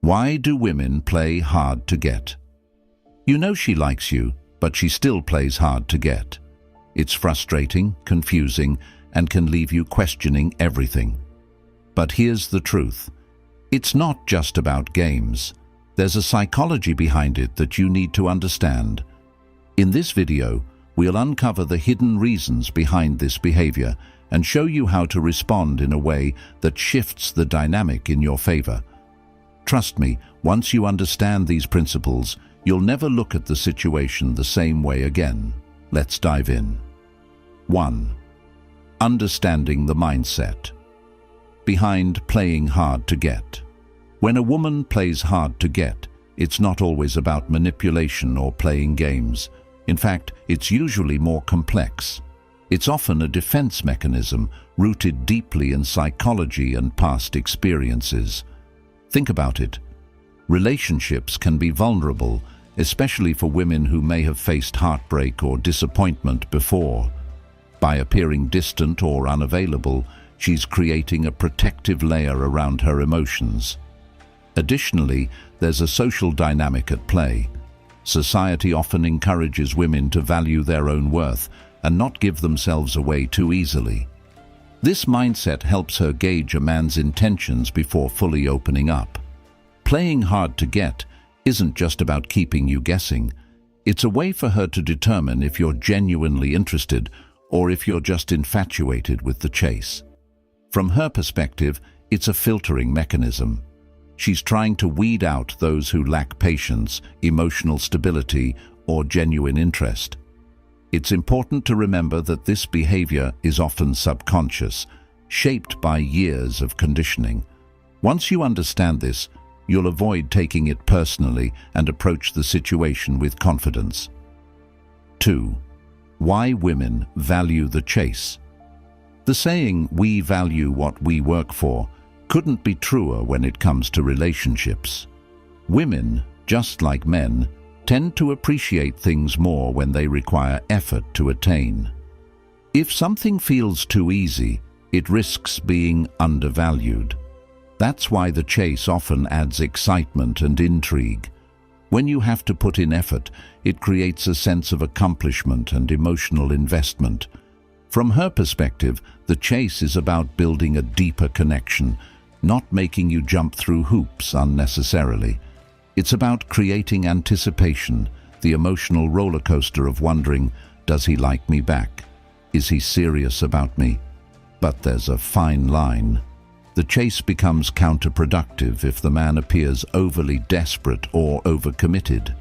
Why do women play hard to get? You know she likes you, but she still plays hard to get. It's frustrating, confusing, and can leave you questioning everything. But here's the truth. It's not just about games. There's a psychology behind it that you need to understand. In this video, we'll uncover the hidden reasons behind this behavior and show you how to respond in a way that shifts the dynamic in your favor. Trust me, once you understand these principles, you'll never look at the situation the same way again. Let's dive in. 1. Understanding the mindset behind playing hard to get. When a woman plays hard to get, it's not always about manipulation or playing games. In fact, it's usually more complex. It's often a defense mechanism rooted deeply in psychology and past experiences. Think about it. Relationships can be vulnerable, especially for women who may have faced heartbreak or disappointment before. By appearing distant or unavailable, she's creating a protective layer around her emotions. Additionally, there's a social dynamic at play. Society often encourages women to value their own worth and not give themselves away too easily. This mindset helps her gauge a man's intentions before fully opening up. Playing hard to get isn't just about keeping you guessing. It's a way for her to determine if you're genuinely interested or if you're just infatuated with the chase. From her perspective, it's a filtering mechanism. She's trying to weed out those who lack patience, emotional stability, or genuine interest. It's important to remember that this behavior is often subconscious, shaped by years of conditioning. Once you understand this, you'll avoid taking it personally and approach the situation with confidence. 2. Why women value the chase. The saying, "we value what we work for," couldn't be truer when it comes to relationships. Women, just like men, tend to appreciate things more when they require effort to attain. If something feels too easy, it risks being undervalued. That's why the chase often adds excitement and intrigue. When you have to put in effort, it creates a sense of accomplishment and emotional investment. From her perspective, the chase is about building a deeper connection, not making you jump through hoops unnecessarily. It's about creating anticipation, the emotional roller coaster of wondering, does he like me back? Is he serious about me? But there's a fine line. The chase becomes counterproductive if the man appears overly desperate or overcommitted.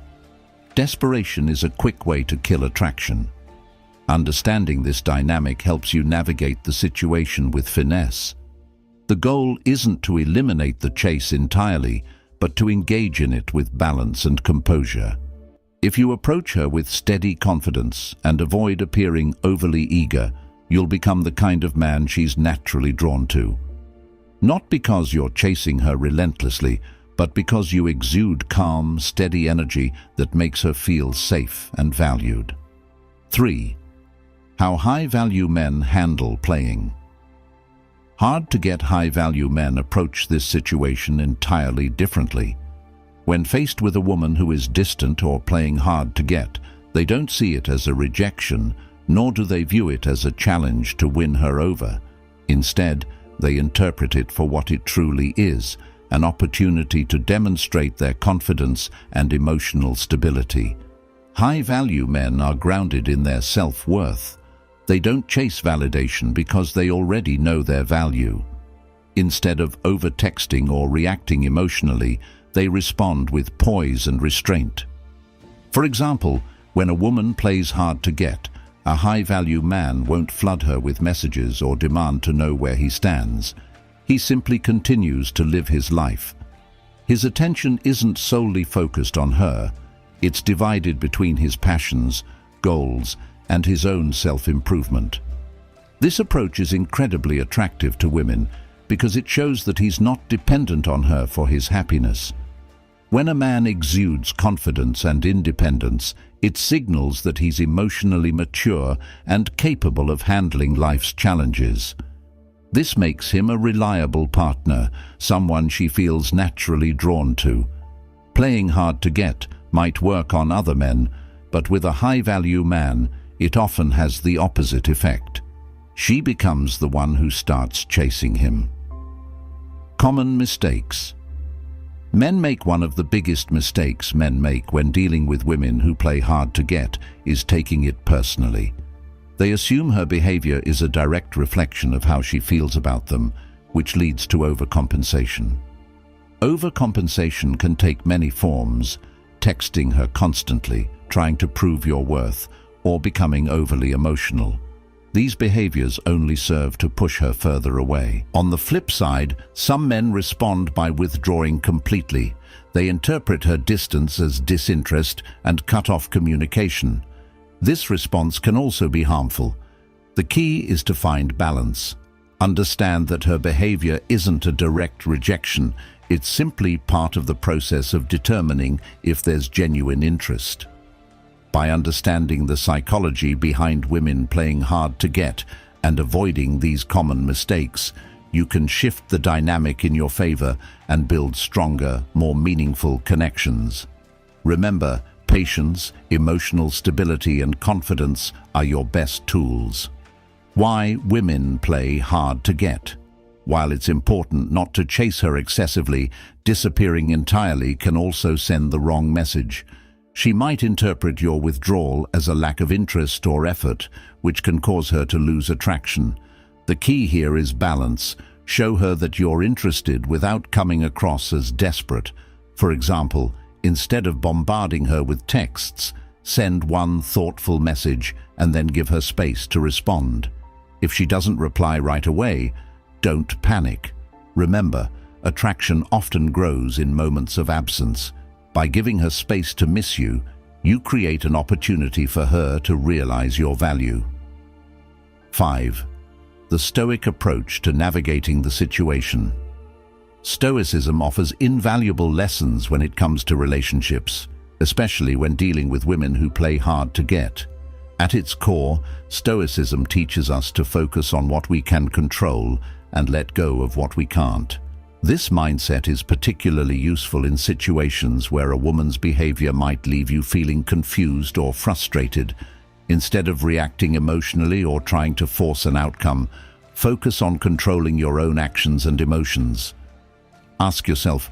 Desperation is a quick way to kill attraction. Understanding this dynamic helps you navigate the situation with finesse. The goal isn't to eliminate the chase entirely, but to engage in it with balance and composure. If you approach her with steady confidence and avoid appearing overly eager, you'll become the kind of man she's naturally drawn to. Not because you're chasing her relentlessly, but because you exude calm, steady energy that makes her feel safe and valued. 3. How high-value men handle playing. Hard-to-get high-value men approach this situation entirely differently. When faced with a woman who is distant or playing hard to get, they don't see it as a rejection, nor do they view it as a challenge to win her over. Instead, they interpret it for what it truly is, an opportunity to demonstrate their confidence and emotional stability. High-value men are grounded in their self-worth. They don't chase validation because they already know their value. Instead of over-texting or reacting emotionally, they respond with poise and restraint. For example, when a woman plays hard to get, a high-value man won't flood her with messages or demand to know where he stands. He simply continues to live his life. His attention isn't solely focused on her. It's divided between his passions, goals, and his own self-improvement. This approach is incredibly attractive to women because it shows that he's not dependent on her for his happiness. When a man exudes confidence and independence, it signals that he's emotionally mature and capable of handling life's challenges. This makes him a reliable partner, someone she feels naturally drawn to. Playing hard to get might work on other men, but with a high-value man, it often has the opposite effect. She becomes the one who starts chasing him. Common mistakes. Men make one of the biggest mistakes men make when dealing with women who play hard to get is taking it personally. They assume her behavior is a direct reflection of how she feels about them, which leads to overcompensation. Overcompensation can take many forms: texting her constantly, trying to prove your worth, or becoming overly emotional. These behaviors only serve to push her further away. On the flip side, some men respond by withdrawing completely. They interpret her distance as disinterest and cut off communication. This response can also be harmful. The key is to find balance. Understand that her behavior isn't a direct rejection. It's simply part of the process of determining if there's genuine interest. By understanding the psychology behind women playing hard to get and avoiding these common mistakes, you can shift the dynamic in your favor and build stronger, more meaningful connections. Remember, patience, emotional stability, and confidence are your best tools. Why women play hard to get. While it's important not to chase her excessively, disappearing entirely can also send the wrong message. She might interpret your withdrawal as a lack of interest or effort, which can cause her to lose attraction. The key here is balance. Show her that you're interested without coming across as desperate. For example, instead of bombarding her with texts, send one thoughtful message and then give her space to respond. If she doesn't reply right away, don't panic. Remember, attraction often grows in moments of absence. By giving her space to miss you, you create an opportunity for her to realize your value. 5. The Stoic approach to navigating the situation. Stoicism offers invaluable lessons when it comes to relationships, especially when dealing with women who play hard to get. At its core, Stoicism teaches us to focus on what we can control and let go of what we can't. This mindset is particularly useful in situations where a woman's behavior might leave you feeling confused or frustrated. Instead of reacting emotionally or trying to force an outcome, focus on controlling your own actions and emotions. Ask yourself,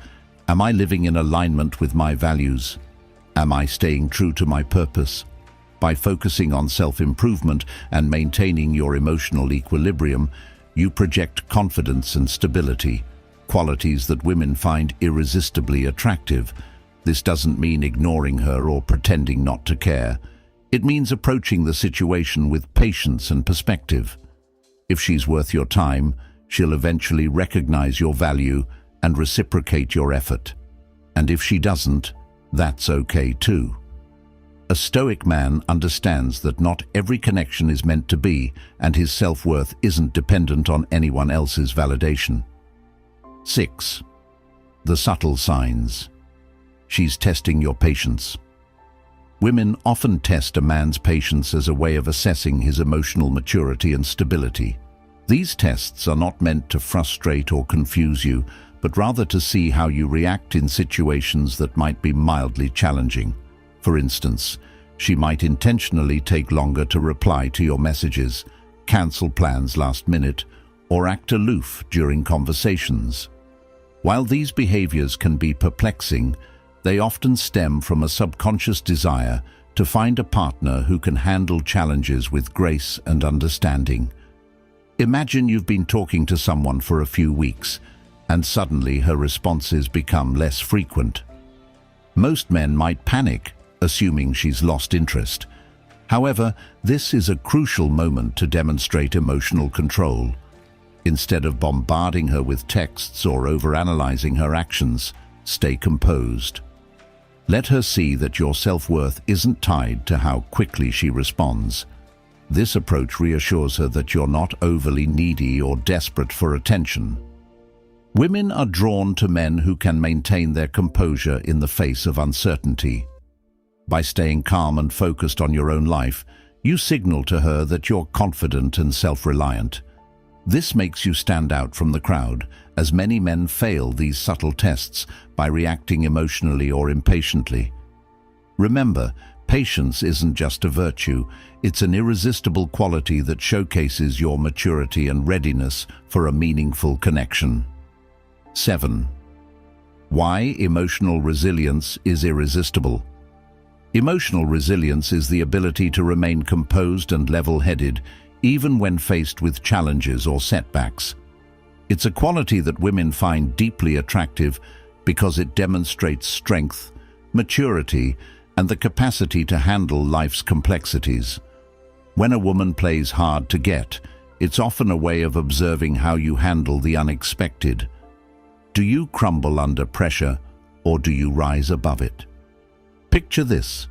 am I living in alignment with my values? Am I staying true to my purpose? By focusing on self-improvement and maintaining your emotional equilibrium, you project confidence and stability, qualities that women find irresistibly attractive. This doesn't mean ignoring her or pretending not to care. It means approaching the situation with patience and perspective. If she's worth your time, she'll eventually recognize your value and reciprocate your effort. And if she doesn't, that's okay too. A Stoic man understands that not every connection is meant to be, and his self-worth isn't dependent on anyone else's validation. 6. The subtle signs. She's testing your patience. Women often test a man's patience as a way of assessing his emotional maturity and stability. These tests are not meant to frustrate or confuse you, but rather to see how you react in situations that might be mildly challenging. For instance, she might intentionally take longer to reply to your messages, cancel plans last minute, or act aloof during conversations. While these behaviors can be perplexing, they often stem from a subconscious desire to find a partner who can handle challenges with grace and understanding. Imagine you've been talking to someone for a few weeks, and suddenly her responses become less frequent. Most men might panic, assuming she's lost interest. However, this is a crucial moment to demonstrate emotional control. Instead of bombarding her with texts or overanalyzing her actions, stay composed. Let her see that your self-worth isn't tied to how quickly she responds. This approach reassures her that you're not overly needy or desperate for attention. Women are drawn to men who can maintain their composure in the face of uncertainty. By staying calm and focused on your own life, you signal to her that you're confident and self-reliant. This makes you stand out from the crowd, as many men fail these subtle tests by reacting emotionally or impatiently. Remember, patience isn't just a virtue, it's an irresistible quality that showcases your maturity and readiness for a meaningful connection. 7. Why emotional resilience is irresistible. Emotional resilience is the ability to remain composed and level-headed, even when faced with challenges or setbacks. It's a quality that women find deeply attractive because it demonstrates strength, maturity, and the capacity to handle life's complexities. When a woman plays hard to get, it's often a way of observing how you handle the unexpected. Do you crumble under pressure, or do you rise above it? Picture this.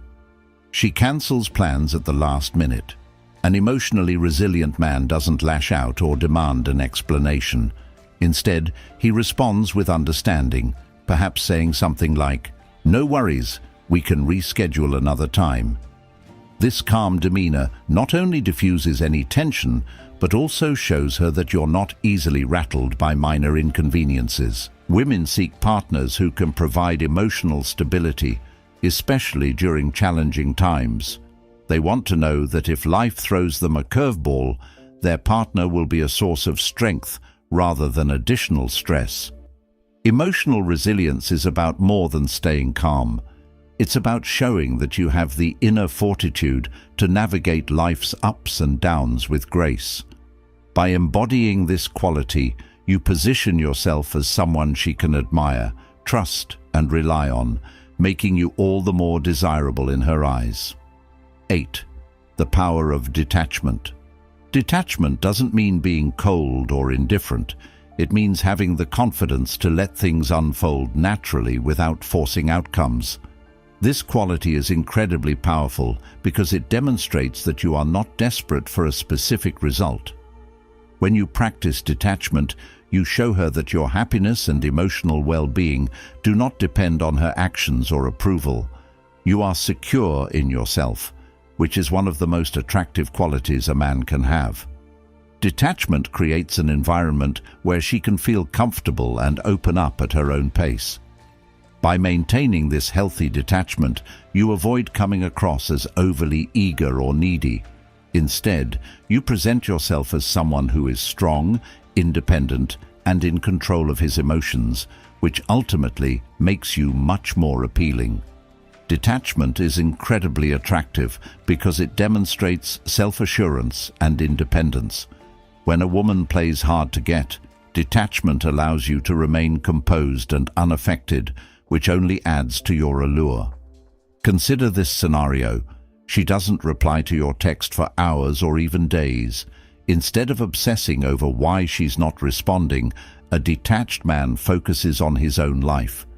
She cancels plans at the last minute. An emotionally resilient man doesn't lash out or demand an explanation. Instead, he responds with understanding, perhaps saying something like, "No worries, we can reschedule another time." This calm demeanor not only diffuses any tension, but also shows her that you're not easily rattled by minor inconveniences. Women seek partners who can provide emotional stability, especially during challenging times. They want to know that if life throws them a curveball, their partner will be a source of strength rather than additional stress. Emotional resilience is about more than staying calm. It's about showing that you have the inner fortitude to navigate life's ups and downs with grace. By embodying this quality, you position yourself as someone she can admire, trust, and rely on, making you all the more desirable in her eyes. 8. The power of detachment. Detachment doesn't mean being cold or indifferent. It means having the confidence to let things unfold naturally without forcing outcomes. This quality is incredibly powerful because it demonstrates that you are not desperate for a specific result. When you practice detachment, you show her that your happiness and emotional well-being do not depend on her actions or approval. You are secure in yourself, which is one of the most attractive qualities a man can have. Detachment creates an environment where she can feel comfortable and open up at her own pace. By maintaining this healthy detachment, you avoid coming across as overly eager or needy. Instead, you present yourself as someone who is strong, independent, and in control of his emotions, which ultimately makes you much more appealing. Detachment is incredibly attractive because it demonstrates self-assurance and independence. When a woman plays hard to get, detachment allows you to remain composed and unaffected, which only adds to your allure. Consider this scenario. She doesn't reply to your text for hours or even days. Instead of obsessing over why she's not responding, a detached man focuses on his own life.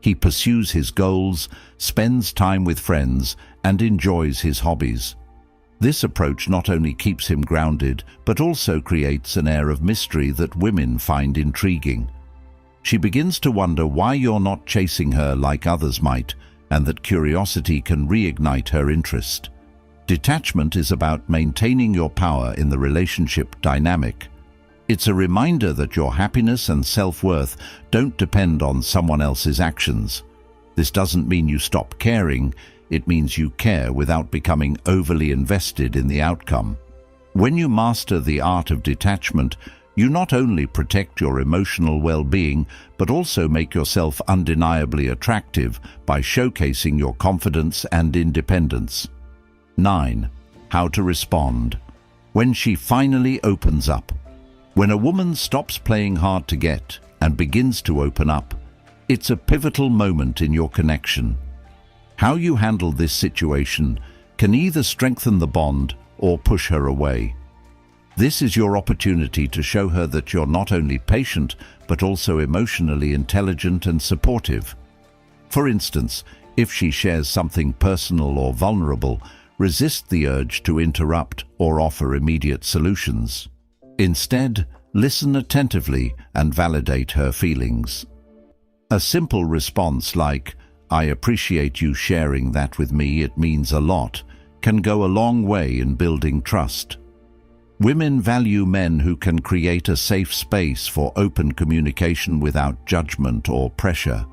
He pursues his goals, spends time with friends, and enjoys his hobbies. This approach not only keeps him grounded, but also creates an air of mystery that women find intriguing. She begins to wonder why you're not chasing her like others might, and that curiosity can reignite her interest. Detachment is about maintaining your power in the relationship dynamic. It's a reminder that your happiness and self-worth don't depend on someone else's actions. This doesn't mean you stop caring, it means you care without becoming overly invested in the outcome. When you master the art of detachment, you not only protect your emotional well-being, but also make yourself undeniably attractive by showcasing your confidence and independence. 9. How to respond. When she finally opens up. When a woman stops playing hard to get and begins to open up, it's a pivotal moment in your connection. How you handle this situation can either strengthen the bond or push her away. This is your opportunity to show her that you're not only patient, but also emotionally intelligent and supportive. For instance, if she shares something personal or vulnerable, resist the urge to interrupt or offer immediate solutions. Instead, listen attentively and validate her feelings. A simple response like, "I appreciate you sharing that with me, it means a lot," can go a long way in building trust. Women value men who can create a safe space for open communication without judgment or pressure.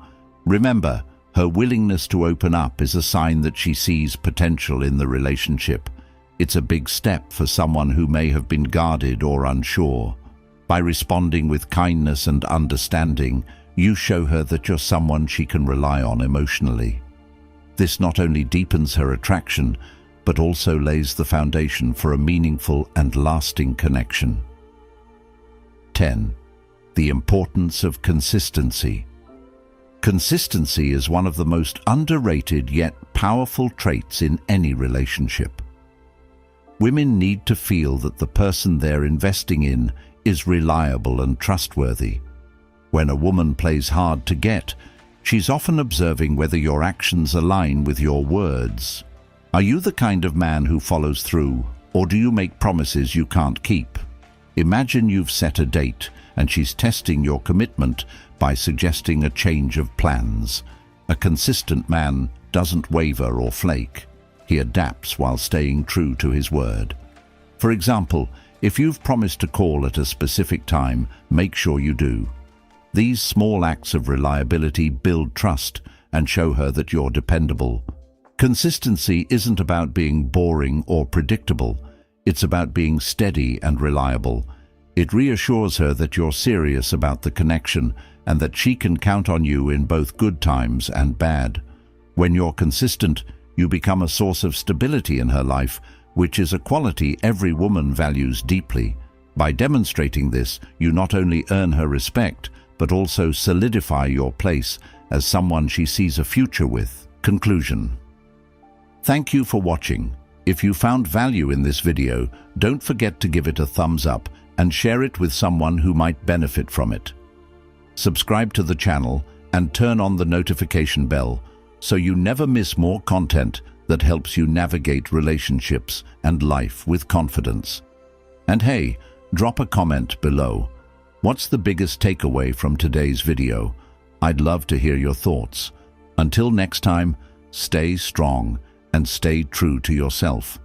Remember, her willingness to open up is a sign that she sees potential in the relationship. It's a big step for someone who may have been guarded or unsure. By responding with kindness and understanding, you show her that you're someone she can rely on emotionally. This not only deepens her attraction, but also lays the foundation for a meaningful and lasting connection. 10. The importance of consistency. Consistency is one of the most underrated yet powerful traits in any relationship. Women need to feel that the person they're investing in is reliable and trustworthy. When a woman plays hard to get, she's often observing whether your actions align with your words. Are you the kind of man who follows through, or do you make promises you can't keep? Imagine you've set a date and she's testing your commitment by suggesting a change of plans. A consistent man doesn't waver or flake. He adapts while staying true to his word. For example, if you've promised to call at a specific time, make sure you do. These small acts of reliability build trust and show her that you're dependable. Consistency isn't about being boring or predictable. It's about being steady and reliable. It reassures her that you're serious about the connection and that she can count on you in both good times and bad. When you're consistent, you become a source of stability in her life, which is a quality every woman values deeply. By demonstrating this, you not only earn her respect, but also solidify your place as someone she sees a future with. Conclusion. Thank you for watching. If you found value in this video, don't forget to give it a thumbs up and share it with someone who might benefit from it. Subscribe to the channel and turn on the notification bell so you never miss more content that helps you navigate relationships and life with confidence. And hey, drop a comment below. What's the biggest takeaway from today's video? I'd love to hear your thoughts. Until next time, stay strong and stay true to yourself.